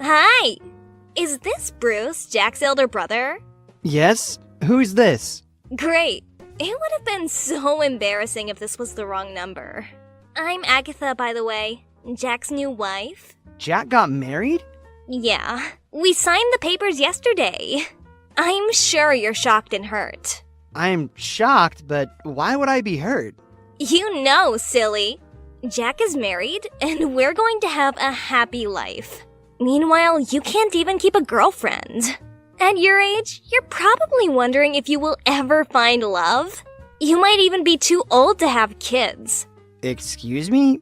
Hi! Is this Bruce, Jack's elder brother? Yes? Who's this? Great. It would have been so embarrassing if this was the wrong number. I'm Agatha, by the way, Jack's new wife. Jack got married? Yeah, we signed the papers yesterday. I'm sure you're shocked and hurt. I'm shocked, but why would I be hurt? You know, silly. Jack is married, and we're going to have a happy life. Meanwhile, you can't even keep a girlfriend. At your age, you're probably wondering if you will ever find love. You might even be too old to have kids. Excuse me?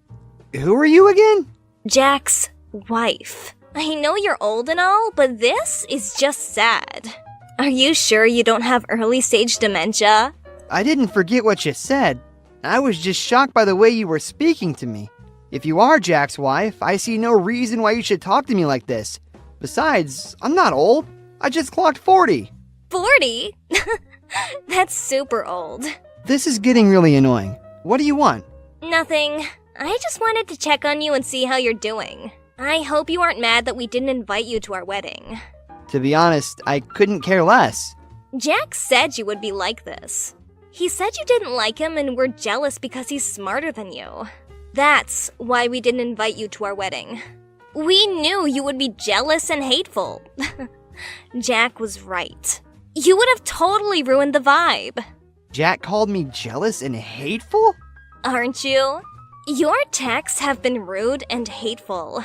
Who are you again? Jack's wife. I know you're old and all, but this is just sad. Are you sure you don't have early stage dementia? I didn't forget what you said. I was just shocked by the way you were speaking to me. If you are Jack's wife, I see no reason why you should talk to me like this. Besides, I'm not old. I just clocked 40. 40? That's super old. This is getting really annoying. What do you want? Nothing. I just wanted to check on you and see how you're doing. I hope you aren't mad that we didn't invite you to our wedding. To be honest, I couldn't care less. Jack said you would be like this. He said you didn't like him and were jealous because he's smarter than you. That's why we didn't invite you to our wedding. We knew you would be jealous and hateful. Jack was right. You would have totally ruined the vibe. Jack called me jealous and hateful? Aren't you? Your texts have been rude and hateful.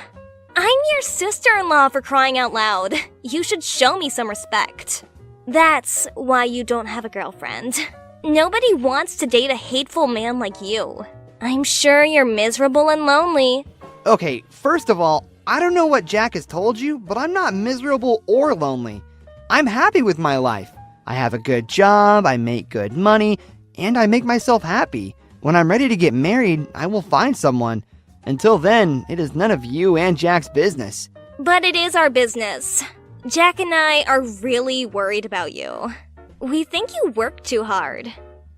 I'm your sister-in-law, for crying out loud. You should show me some respect. That's why you don't have a girlfriend. Nobody wants to date a hateful man like you. I'm sure you're miserable and lonely. Okay, first of all, I don't know what Jack has told you, but I'm not miserable or lonely. I'm happy with my life. I have a good job, I make good money, and I make myself happy. When I'm ready to get married, I will find someone. Until then, it is none of you and Jack's business. But it is our business. Jack and I are really worried about you. We think you work too hard.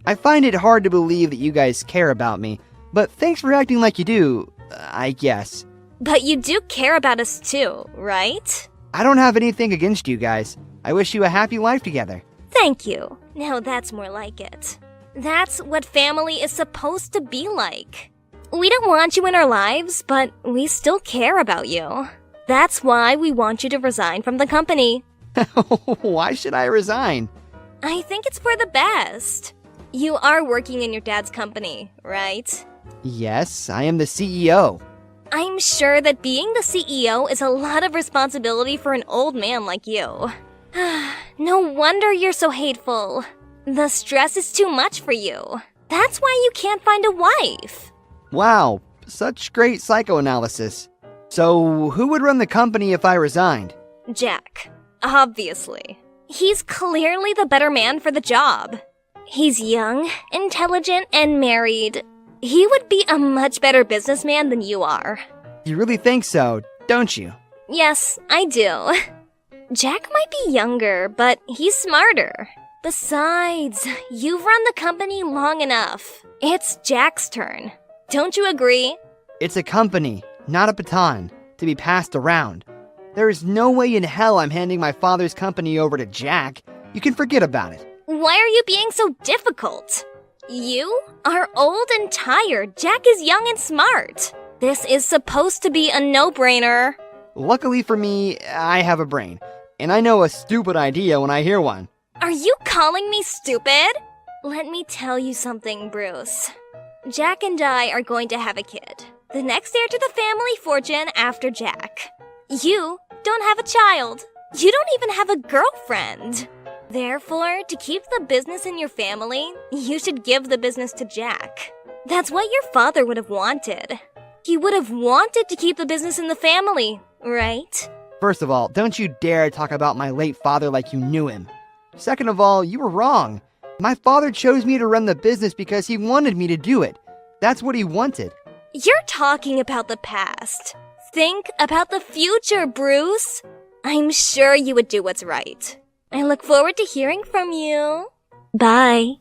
I find it hard to believe that you guys care about me, but thanks for acting like you do, I guess. But you do care about us too, right? I don't have anything against you guys. I wish you a happy life together. Thank you. Now that's more like it. That's what family is supposed to be like. We don't want you in our lives, but we still care about you. That's why we want you to resign from the company. Why should I resign? I think it's for the best. You are working in your dad's company, right? Yes, I am the CEO. I'm sure that being the CEO is a lot of responsibility for an old man like you. No wonder you're so hateful. The stress is too much for you. That's why you can't find a wife. Wow, such great psychoanalysis. So, who would run the company if I resigned? Jack, obviously. He's clearly the better man for the job. He's young, intelligent, and married. He would be a much better businessman than you are. You really think so, don't you? Yes, I do. Jack might be younger, but he's smarter. Besides, you've run the company long enough. It's Jack's turn. Don't you agree? It's a company, not a baton, to be passed around. There is no way in hell I'm handing my father's company over to Jack. You can forget about it. Why are you being so difficult? You are old and tired. Jack is young and smart. This is supposed to be a no-brainer. Luckily for me, I have a brain, and I know a stupid idea when I hear one. Are you calling me stupid? Let me tell you something, Bruce. Jack and I are going to have a kid. The next heir to the family fortune after Jack. You don't have a child. You don't even have a girlfriend. Therefore, to keep the business in your family, you should give the business to Jack. That's what your father would have wanted. He would have wanted to keep the business in the family, right? First of all, don't you dare talk about my late father like you knew him. Second of all, you were wrong. My father chose me to run the business because he wanted me to do it. That's what he wanted. You're talking about the past. Think about the future, Bruce. I'm sure you would do what's right. I look forward to hearing from you. Bye.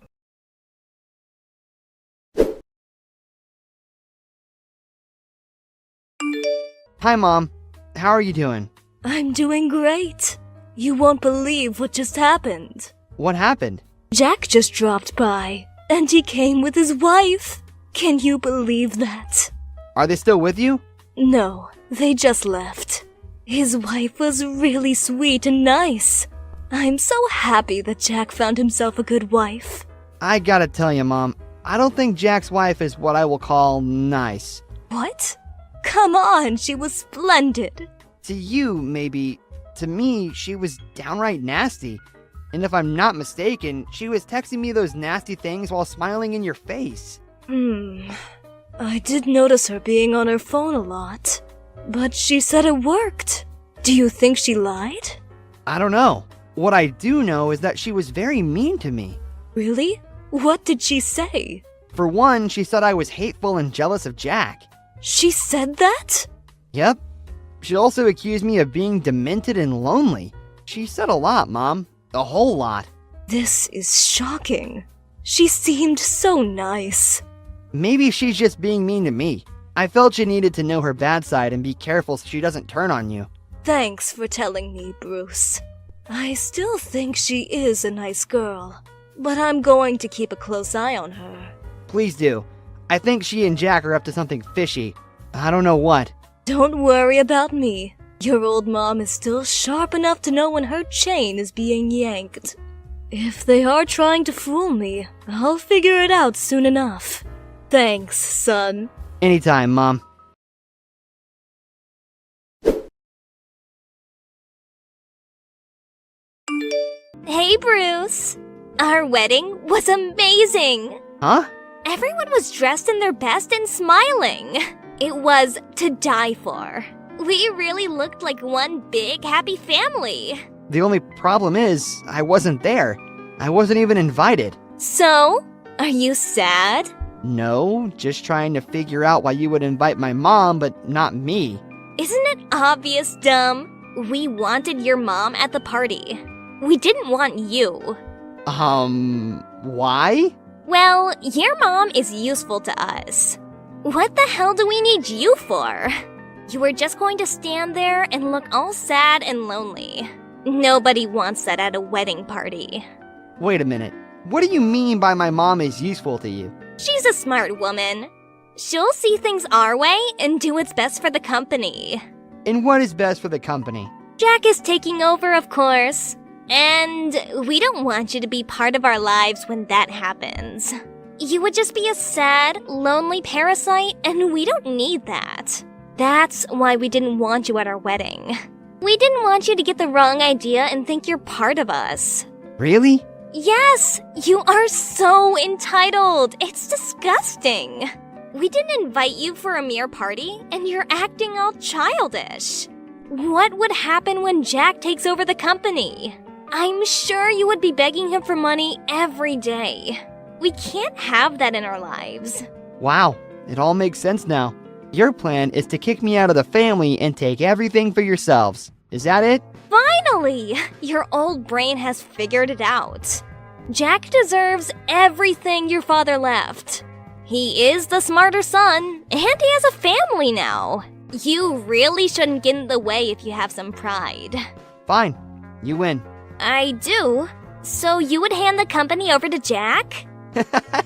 Hi, Mom. How are you doing? I'm doing great. You won't believe what just happened. What happened? Jack just dropped by, and he came with his wife. Can you believe that? Are they still with you? No, they just left. His wife was really sweet and nice. I'm so happy that Jack found himself a good wife. I gotta tell you, Mom, I don't think Jack's wife is what I will call nice. What? Come on, she was splendid. To you, maybe. To me, she was downright nasty. And if I'm not mistaken, she was texting me those nasty things while smiling in your face. I did notice her being on her phone a lot. But she said it worked. Do you think she lied? I don't know. What I do know is that she was very mean to me. Really? What did she say? For one, she said I was hateful and jealous of Jack. She said that? Yep. She also accused me of being demented and lonely. She said a lot, Mom. A whole lot. This is shocking. She seemed so nice. Maybe she's just being mean to me. I felt you needed to know her bad side and be careful so she doesn't turn on you. Thanks for telling me, Bruce. I still think she is a nice girl, but I'm going to keep a close eye on her. Please do. I think she and Jack are up to something fishy. I don't know what. Don't worry about me. Your old mom is still sharp enough to know when her chain is being yanked. If they are trying to fool me, I'll figure it out soon enough. Thanks, son. Anytime, Mom. Hey, Bruce. Our wedding was amazing. Huh? Everyone was dressed in their best and smiling. It was to die for. We really looked like one big happy family. The only problem is, I wasn't there. I wasn't even invited. So, are you sad? No, just trying to figure out why you would invite my mom, but not me. Isn't it obvious, dumb? We wanted your mom at the party. We didn't want you. Why? Well, your mom is useful to us. What the hell do we need you for? You were just going to stand there and look all sad and lonely. Nobody wants that at a wedding party. Wait a minute. What do you mean by my mom is useful to you? She's a smart woman. She'll see things our way and do what's best for the company. And what is best for the company? Jack is taking over, of course. And we don't want you to be part of our lives when that happens. You would just be a sad, lonely parasite, and we don't need that. That's why we didn't want you at our wedding. We didn't want you to get the wrong idea and think you're part of us. Really? Yes, you are so entitled. It's disgusting. We didn't invite you for a mere party, and you're acting all childish. What would happen when Jack takes over the company? I'm sure you would be begging him for money every day. We can't have that in our lives. Wow, it all makes sense now. Your plan is to kick me out of the family and take everything for yourselves. Is that it? Finally! Your old brain has figured it out. Jack deserves everything your father left. He is the smarter son, and he has a family now. You really shouldn't get in the way if you have some pride. Fine, you win. I do? So you would hand the company over to Jack?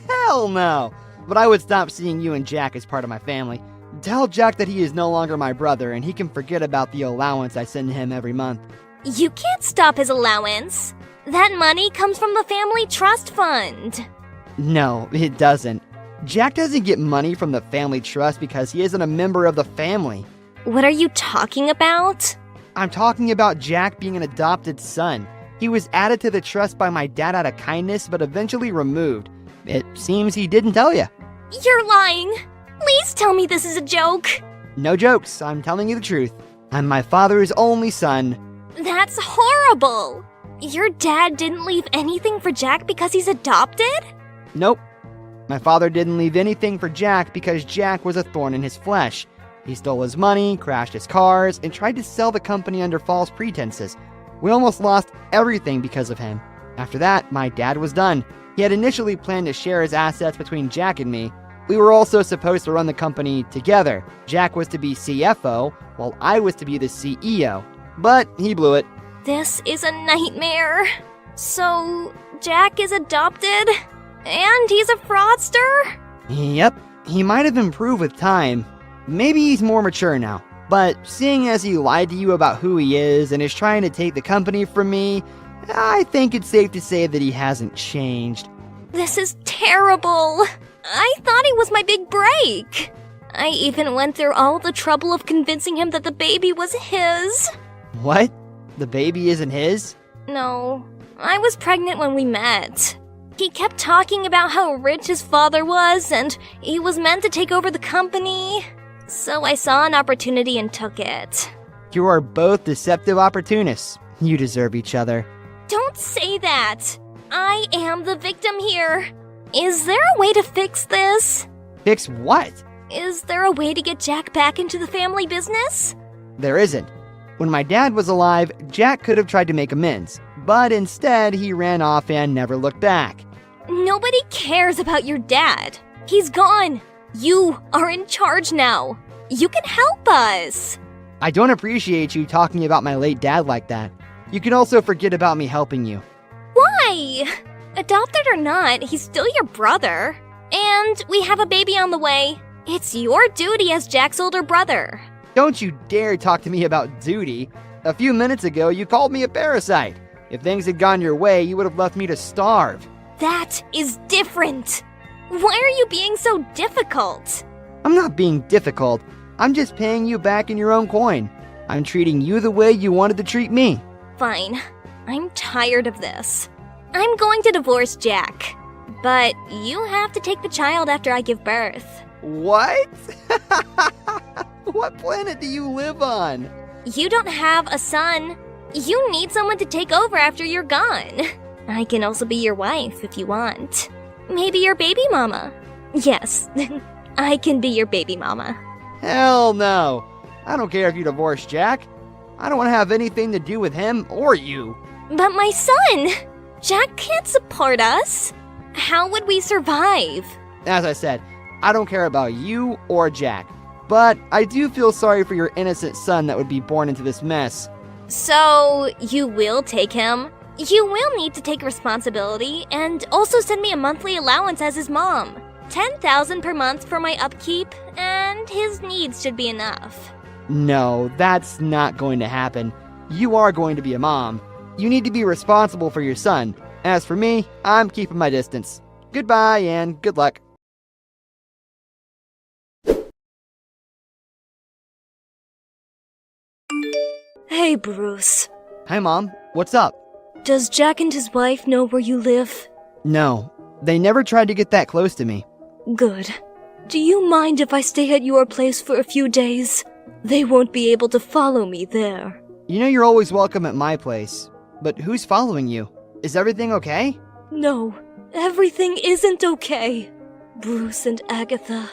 Hell no! But I would stop seeing you and Jack as part of my family. Tell Jack that he is no longer my brother and he can forget about the allowance I send him every month. You can't stop his allowance. That money comes from the family trust fund. No, it doesn't. Jack doesn't get money from the family trust because he isn't a member of the family. What are you talking about? I'm talking about Jack being an adopted son. He was added to the trust by my dad out of kindness, but eventually removed. It seems he didn't tell you. You're lying. Please tell me this is a joke. No jokes, I'm telling you the truth. I'm my father's only son. That's horrible. Your dad didn't leave anything for Jack because he's adopted? Nope. My father didn't leave anything for Jack because Jack was a thorn in his flesh. He stole his money, crashed his cars, and tried to sell the company under false pretenses. We almost lost everything because of him. After that, my dad was done. He had initially planned to share his assets between Jack and me. We were also supposed to run the company together. Jack was to be CFO, while I was to be the CEO. but he blew it. This is a nightmare. So, Jack is adopted? And he's a fraudster? Yep, he might have improved with time. Maybe he's more mature now. But seeing as he lied to you about who he is and is trying to take the company from me, I think it's safe to say that he hasn't changed. This is terrible. I thought he was my big break. I even went through all the trouble of convincing him that the baby was his. What? The baby isn't his? No, I was pregnant when we met. He kept talking about how rich his father was and he was meant to take over the company. So I saw an opportunity and took it. You are both deceptive opportunists. You deserve each other. Don't say that. I am the victim here. Is there a way to fix this? Fix what? Is there a way to get Jack back into the family business? There isn't. When my dad was alive, Jack could have tried to make amends, but instead he ran off and never looked back. Nobody cares about your dad. He's gone. You are in charge now. You can help us. I don't appreciate you talking about my late dad like that. You can also forget about me helping you. Why? Adopted or not, he's still your brother. And we have a baby on the way. It's your duty as Jack's older brother. Don't you dare talk to me about duty. A few minutes ago, you called me a parasite. If things had gone your way, you would have left me to starve. That is different. Why are you being so difficult? I'm not being difficult. I'm just paying you back in your own coin. I'm treating you the way you wanted to treat me. Fine. I'm tired of this. I'm going to divorce Jack. But you have to take the child after I give birth. What? What planet do you live on? You don't have a son. You need someone to take over after you're gone. I can also be your wife if you want. Maybe your baby mama. Yes, I can be your baby mama. Hell no. I don't care if you divorce Jack. I don't want to have anything to do with him or you. But my son! Jack can't support us. How would we survive? As I said, I don't care about you or Jack. But I do feel sorry for your innocent son that would be born into this mess. So, you will take him? You will need to take responsibility and also send me a monthly allowance as his mom. $10,000 per month for my upkeep, and his needs should be enough. No, that's not going to happen. You are going to be a mom. You need to be responsible for your son. As for me, I'm keeping my distance. Goodbye and good luck. Hey, Bruce. Hi, Mom. What's up? Does Jack and his wife know where you live? No, they never tried to get that close to me. Good. Do you mind if I stay at your place for a few days? They won't be able to follow me there. You know you're always welcome at my place. But who's following you? Is everything okay? No, everything isn't okay. Bruce and Agatha,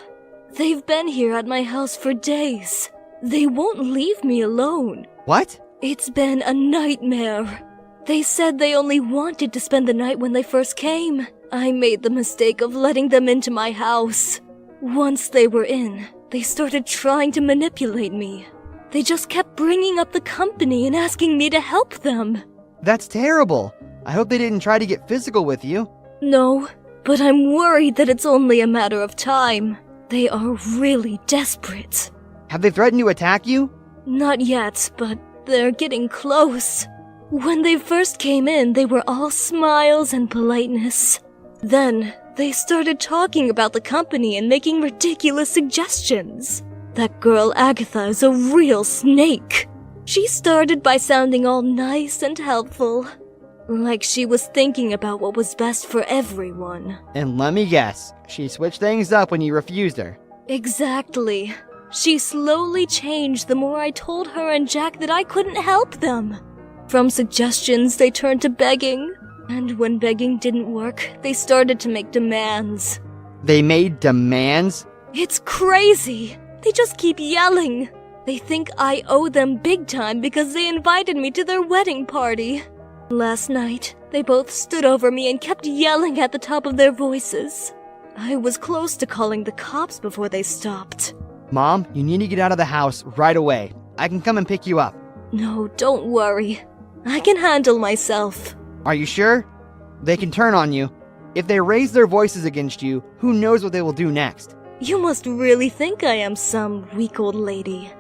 they've been here at my house for days. They won't leave me alone. What? It's been a nightmare. They said they only wanted to spend the night when they first came. I made the mistake of letting them into my house. Once they were in, they started trying to manipulate me. They just kept bringing up the company and asking me to help them. That's terrible. I hope they didn't try to get physical with you. No, but I'm worried that it's only a matter of time. They are really desperate. Have they threatened to attack you? Not yet, but they're getting close. When they first came in, they were all smiles and politeness. Then, they started talking about the company and making ridiculous suggestions. That girl Agatha is a real snake. She started by sounding all nice and helpful. Like she was thinking about what was best for everyone. And let me guess, she switched things up when you refused her. Exactly. She slowly changed the more I told her and Jack that I couldn't help them. From suggestions, they turned to begging. And when begging didn't work, they started to make demands. They made demands? It's crazy. They just keep yelling. They think I owe them big time because they invited me to their wedding party. Last night, they both stood over me and kept yelling at the top of their voices. I was close to calling the cops before they stopped. Mom, you need to get out of the house right away. I can come and pick you up. No, don't worry. I can handle myself. Are you sure? They can turn on you. If they raise their voices against you, who knows what they will do next? You must really think I am some weak old lady.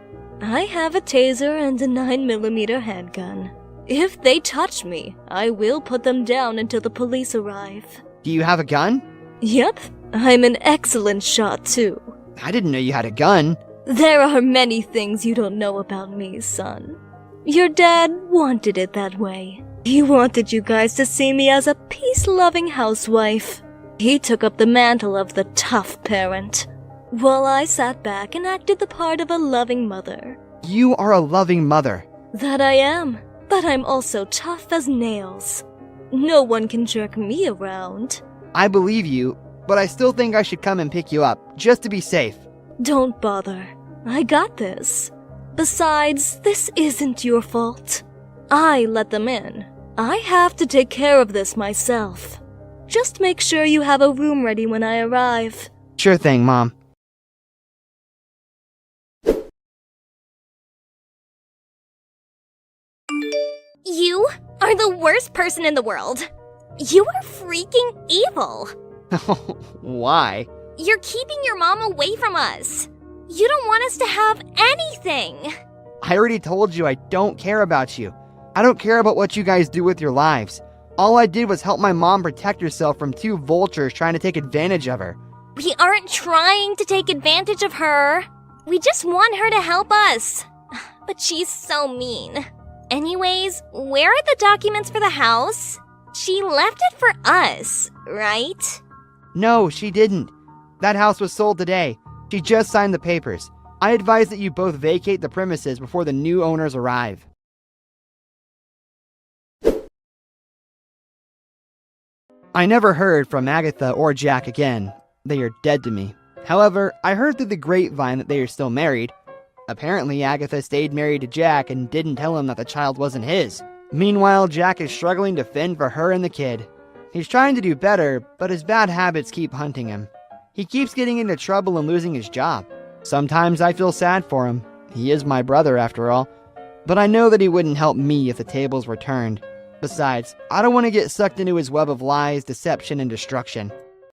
I have a taser and a 9mm handgun. If they touch me, I will put them down until the police arrive. Do you have a gun? Yep, I'm an excellent shot too. I didn't know you had a gun. There are many things you don't know about me, son. Your dad wanted it that way. He wanted you guys to see me as a peace-loving housewife. He took up the mantle of the tough parent, while I sat back and acted the part of a loving mother. You are a loving mother. That I am, but I'm also tough as nails. No one can jerk me around. I believe you, but I still think I should come and pick you up, just to be safe. Don't bother. I got this. Besides, this isn't your fault. I let them in. I have to take care of this myself. Just make sure you have a room ready when I arrive. Sure thing, Mom. You are the worst person in the world. You are freaking evil. Why? You're keeping your mom away from us. You don't want us to have anything. I already told you I don't care about you. I don't care about what you guys do with your lives. All I did was help my mom protect herself from two vultures trying to take advantage of her. We aren't trying to take advantage of her. We just want her to help us. But she's so mean. Anyways, where are the documents for the house? She left it for us, right? No, she didn't. That house was sold today. She just signed the papers. I advise that you both vacate the premises before the new owners arrive. I never heard from Agatha or Jack again. They are dead to me. However, I heard through the grapevine that they are still married. Apparently, Agatha stayed married to Jack and didn't tell him that the child wasn't his. Meanwhile, Jack is struggling to fend for her and the kid. He's trying to do better, but his bad habits keep hunting him. He keeps getting into trouble and losing his job. Sometimes I feel sad for him. He is my brother, after all. But I know that he wouldn't help me if the tables were turned. Besides, I don't want to get sucked into his web of lies, deception, and destruction.